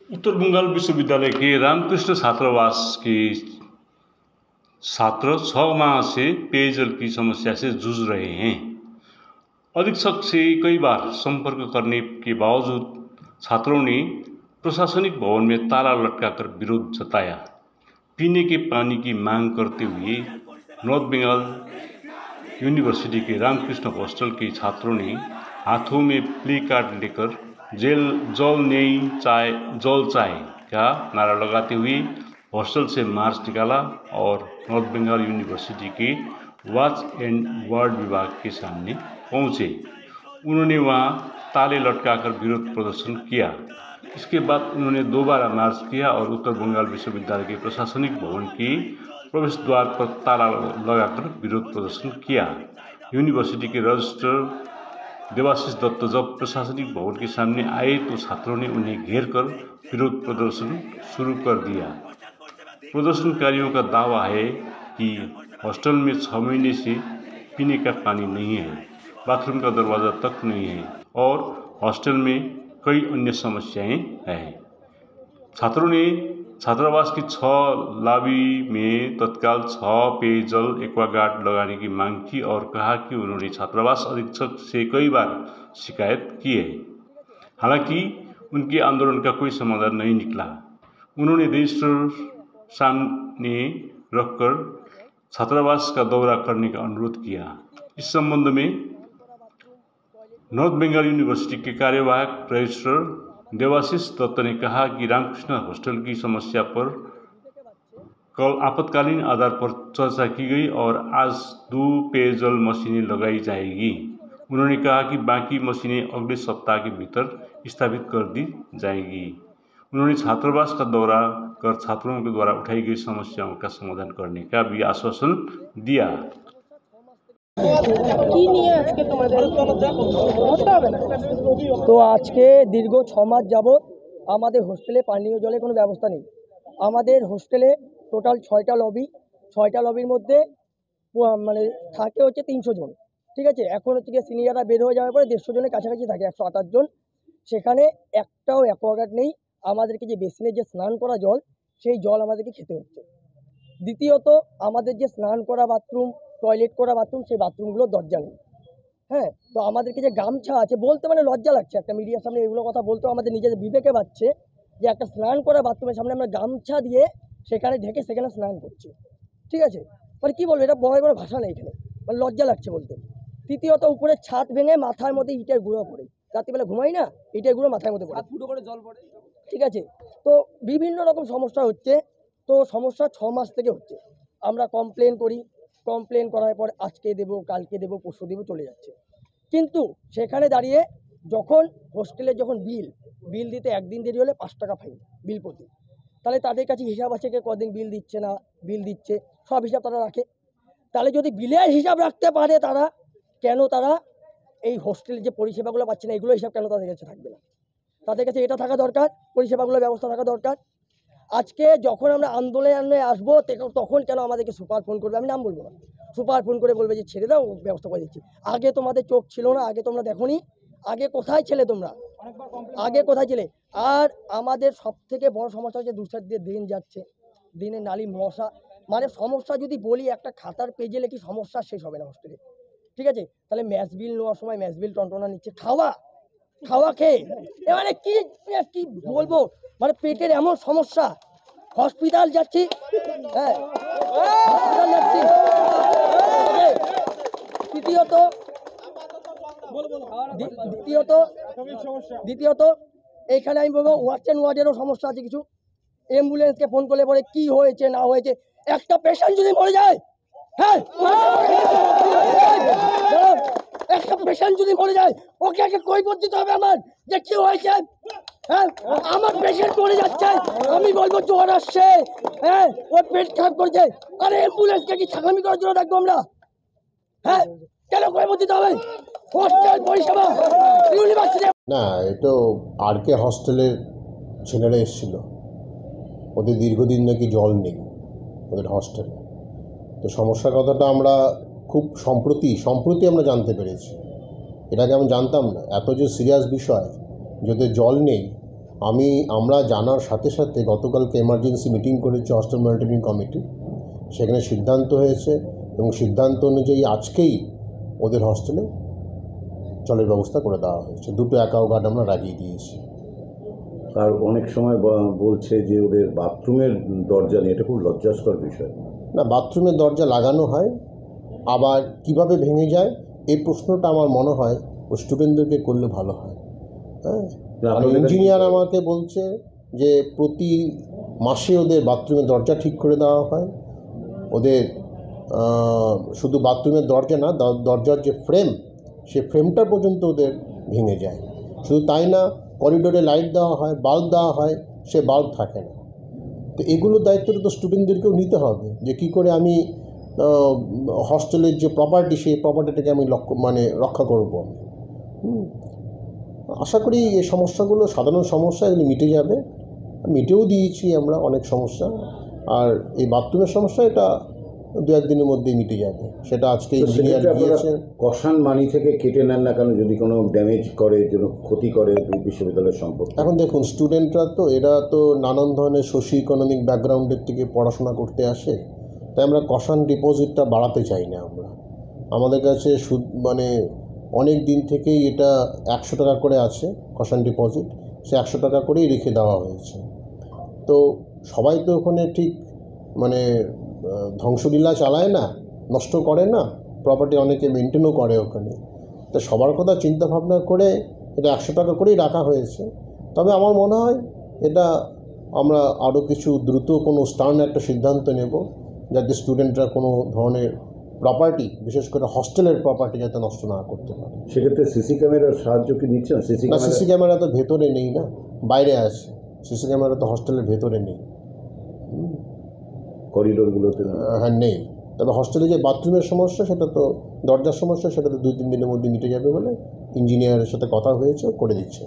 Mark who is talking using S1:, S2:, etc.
S1: उत्तर बंगाल विश्वविद्यालय के रामकृष्ण छात्रावास के छात्र 6 माह से पेयजल की समस्या से जूझ रहे हैं। अधीक्षक से कई बार संपर्क करने के बावजूद छात्रों ने प्रशासनिक भवन में ताला लटकाकर विरोध जताया। पीने के पानी की मांग करते हुए नॉर्थ बंगाल यूनिवर्सिटी के रामकृष्ण हॉस्टल के छात्रों ने हाथों में प्ले कार्ड लेकर जल नहीं जल चाय का नारा लगाते हुए हॉस्टल से मार्च निकाला और नॉर्थ बंगाल यूनिवर्सिटी के वॉच एंड वार्ड विभाग के सामने पहुंचे। उन्होंने वहां ताले लटकाकर विरोध प्रदर्शन किया। इसके बाद उन्होंने दोबारा मार्च किया और उत्तर बंगाल विश्वविद्यालय के प्रशासनिक भवन के प्रवेश द्वार पर ताला लगाकर विरोध प्रदर्शन किया। यूनिवर्सिटी के रजिस्ट्रार देवाशीष दत्त जब प्रशासनिक भवन के सामने आए तो छात्रों ने उन्हें घेर कर विरोध प्रदर्शन शुरू कर दिया। प्रदर्शनकारियों का दावा है कि हॉस्टल में 6 महीने से पीने का पानी नहीं है, बाथरूम का दरवाज़ा तक नहीं है और हॉस्टल में कई अन्य समस्याएं हैं। छात्रों ने छात्रावास की 6 लॉबी में तत्काल 6 पेयजल एक्वागार्ड लगाने की मांग की और कहा कि उन्होंने छात्रावास अधीक्षक से कई बार शिकायत की है। हालांकि उनके आंदोलन का कोई समाधान नहीं निकला। उन्होंने रजिस्ट्रार सामने रखकर छात्रावास का दौरा करने का अनुरोध किया। इस संबंध में नॉर्थ बंगाल यूनिवर्सिटी के कार्यवाहक रजिस्ट्रार देवाशीष दत्त ने कहा कि रामकृष्ण हॉस्टल की समस्या पर कल आपातकालीन आधार पर चर्चा की गई और आज 2 पेयजल मशीनें लगाई जाएगी। उन्होंने कहा कि बाकी मशीनें अगले सप्ताह के भीतर स्थापित कर दी जाएगी। उन्होंने छात्रावास का दौरा कर छात्रों के द्वारा उठाई गई समस्याओं का समाधान करने का भी आश्वासन दिया।
S2: তো আজকে দীর্ঘ 6 মাস যাবৎ আমাদের হোস্টেলে পানীয় জলের কোনো ব্যবস্থা নেই। আমাদের হোস্টেলে টোটাল 6টা লবি, 6টা লবির মধ্যে মানে থাকে হচ্ছে 300 জন, ঠিক আছে। এখন হচ্ছে গিয়ে সিনিয়ররা বের হয়ে যাওয়ার পরে 150 জনের কাছাকাছি থাকে, 128 জন। সেখানে একটাও অ্যাকোয়াগার্ড নেই। আমাদেরকে যে বেসিনে যে স্নান করা জল, সেই জল আমাদেরকে খেতে হচ্ছে। দ্বিতীয়ত আমাদের যে স্নান করা বাথরুম, টয়লেট করা বাথরুম, সেই বাথরুমগুলোর দরজা নেই। হ্যাঁ, তো আমাদেরকে যে গামছা আছে বলতে মানে লজ্জা লাগছে একটা মিডিয়ার সামনে এগুলো কথা বলতেও আমাদের নিজেদের বিবেকে বাজছে যে একটা স্নান করা বাথরুমের সামনে আমরা গামছা দিয়ে সেখানে ঢেকে সেখানে স্নান করছি, ঠিক আছে। মানে কী বলবো, এটা বড় কোনো ভাষা নেই এখানে, মানে লজ্জা লাগছে বলতে। তৃতীয়ত উপরে ছাদ ভেঙে মাথার মধ্যে ইটের গুঁড়ো পড়ে, রাত্রিবেলা ঘুমাই না, ইটের গুঁড়ো মাথার মধ্যে পড়ে, ফুটো করে জল পড়ে, ঠিক আছে। তো বিভিন্ন রকম সমস্যা হচ্ছে। তো সমস্যা 6 মাস থেকে হচ্ছে। আমরা কমপ্লেন করি, কমপ্লেন করার পর আজকে দেবো, কালকে দেবো, পরশু দেবো, চলে যাচ্ছে। কিন্তু সেখানে দাঁড়িয়ে যখন হোস্টেলের যখন বিল দিতে একদিন দেরি হলে 5 টাকা ফাইন বিল প্রতি, তাহলে তাদের কাছে হিসাব আছে কে কদিন বিল দিচ্ছে না বিল দিচ্ছে, সব হিসাব তারা রাখে। তাহলে যদি বিলের হিসাব রাখতে পারে তারা, কেন তারা এই হোস্টেলের যে পরিষেবাগুলো পাচ্ছে না এগুলো হিসাব কেন তাদের কাছে থাকবে না? তাদের কাছে এটা থাকা দরকার, পরিষেবাগুলোর ব্যবস্থা থাকা দরকার। আজকে যখন আমরা আন্দোলনে আসবো তখন কেন আমাদেরকে সুপার ফোন করবে, আমি নাম বলবো না, সুপার ফোন করে বলবে যে ছেড়ে দাও, ব্যবস্থা করে দিচ্ছি। আগে তোমাদের চোখ ছিল না, আগে তোমরা দেখোনি, আগে কোথায় ছিলে তোমরা, আগে কোথায় ছিলে? আর আমাদের সব থেকে বড় সমস্যা হচ্ছে দুসার দিয়ে দিন যাচ্ছে, দিনে নালি মশা, মানে সমস্যা যদি বলি একটা খাতার পেজে লেখি সমস্যা শেষ হবে না হোস্টেলে, ঠিক আছে। তাহলে ম্যাচ বিল নেওয়ার সময় ম্যাচ বিল টনটনা নিচ্ছে, খাওয়া খেয়ে মানে কি বলবো, মানে পেটের এমন সমস্যা, হসপিটাল যাচ্ছি, হ্যাঁ হসপিটাল যাচ্ছি। দ্বিতীয়ত এইখানে আমি বলবো ওয়াচ অ্যান্ড ওয়ার্ডেরও সমস্যা আছে কিছু। অ্যাম্বুলেন্সকে ফোন করলে পরে কি হয়েছে না হয়েছে, একটা পেশেন্ট যদি মরে যায়, হ্যাঁ একটা পেশেন্ট যদি মরে যায় ওকে আগে কৈফিয়ত দিতে হবে আমার যে কি হয়েছে। হ্যাঁ, আমার পেশেন্ট মরে যাচ্ছে, আমি বলবো জ্বর আসছে, হ্যাঁ ওর পেট খারাপ করছে, আরে অ্যাম্বুলেন্সকে কি ছাগলামি করার জন্য রাখবো আমরা? হ্যাঁ, কেন কৈফিয়ত দিতে হবে? হোস্টেল পরিষেবা ইউনিভার্সিটি
S3: না, এটা আরকে হস্টেলের ছেলেরা এসেছিল, ওদের দীর্ঘদিন নাকি জল নেই ওদের হস্টেলে। তো সমস্যার কথাটা আমরা খুব সম্প্রতি আমরা জানতে পেরেছি, এটাকে আমি জানতাম না। এত যে সিরিয়াস বিষয়, যদি জল নেই আমরা জানার সাথে সাথে গতকালকে এমার্জেন্সি মিটিং করেছে হস্টেল মনিটরিং কমিটি। সেখানে সিদ্ধান্ত হয়েছে এবং সিদ্ধান্ত অনুযায়ী আজকেই ওদের হস্টেলে জলের ব্যবস্থা করে দেওয়া হয়েছে। 2টো অ্যাকোয়াগার্ড আমরা লাগিয়ে দিয়েছি।
S4: আর অনেক সময় বলছে যে ওদের বাথরুমের দরজা নিয়ে, এটা খুব লজ্জাস্কর বিষয়।
S3: না, বাথরুমের দরজা লাগানো হয়, আবার কিভাবে ভেঙে যায় এই প্রশ্নটা আমার মনে হয় ও স্টুডেন্টদেরকে করলে ভালো হয়। হ্যাঁ, ইঞ্জিনিয়ার আমাকে বলছে যে প্রতি মাসে ওদের বাথরুমের দরজা ঠিক করে দেওয়া হয়। ওদের শুধু বাথরুমের দরজা না, দরজার যে ফ্রেম, সে ফ্রেমটা পর্যন্ত ওদের ভেঙে যায়। শুধু তাই না, করিডোরে লাইট দেওয়া হয়, বাল্ব দেওয়া হয়, সে বাল্ব থাকে না। তো এগুলোর দায়িত্বটা তো স্টুডেন্টদেরকেও নিতে হবে, যে কী করে আমি হস্টেলের যে প্রপার্টি, সেই প্রপার্টিটাকে আমি রক্ষা করব। আশা করি এই সমস্যাগুলো সাধারণ সমস্যা, এগুলি মিটে যাবে। মিটেও দিয়েছি আমরা অনেক সমস্যা। আর এই বাথরুমের সমস্যা, এটা 2-1 দিনের মধ্যেই মিটে যাবে। সেটা আজকে ইঞ্জিনিয়ার দিয়েছে।
S4: কষান মানি থেকে কেটে নেন না কেন, যদি কোনো ড্যামেজ করে, কোনো ক্ষতি করে বিশ্ববিদ্যালয়ের সম্পর্কে?
S3: এখন দেখুন, স্টুডেন্টরা তো এরা তো নানান ধরনের সোশিও ইকোনমিক ব্যাকগ্রাউন্ডের থেকে পড়াশোনা করতে আসে। তাই আমরা কষান ডিপোজিটটা বাড়াতে চাই না। আমাদের কাছে অনেক দিন থেকেই এটা 100 টাকা করে আছে কষান ডিপোজিট। সে 100 টাকা করেই রেখে দেওয়া হয়েছে। তো সবাই তো ওখানে ঠিক ধ্বংসলীলা চালায় না, নষ্ট করে না, প্রপার্টি অনেকে মেনটেনও করে ওখানে। তো সবার কথা চিন্তা ভাবনা করে এটা 100 টাকা করেই রাখা হয়েছে। তবে আমার মনে হয় এটা আমরা আরও কিছু দ্রুত কোনো স্টার্ন একটা সিদ্ধান্ত নেব, যাতে স্টুডেন্টরা কোনো ধরনের প্রপার্টি, বিশেষ করে হস্টেলের প্রপার্টি, যাতে নষ্ট না করতে পারে।
S4: সেক্ষেত্রে সিসি ক্যামেরার সাহায্য কি নিচ্ছেন?
S3: সিসি ক্যামেরা তো ভেতরে নেই না, বাইরে আছে। সিসি ক্যামেরা তো হস্টেলের ভেতরে নেই,
S4: করিডোরগুলোতে।
S3: হ্যাঁ, নেই। তবে হস্টেলে যে বাথরুমের সমস্যা, সেটা তো দরজার সমস্যা, সেটা তো 2-3 দিনের মধ্যে মিটে যাবে বলে ইঞ্জিনিয়ারের সাথে কথা হয়েছে, করে দিচ্ছে।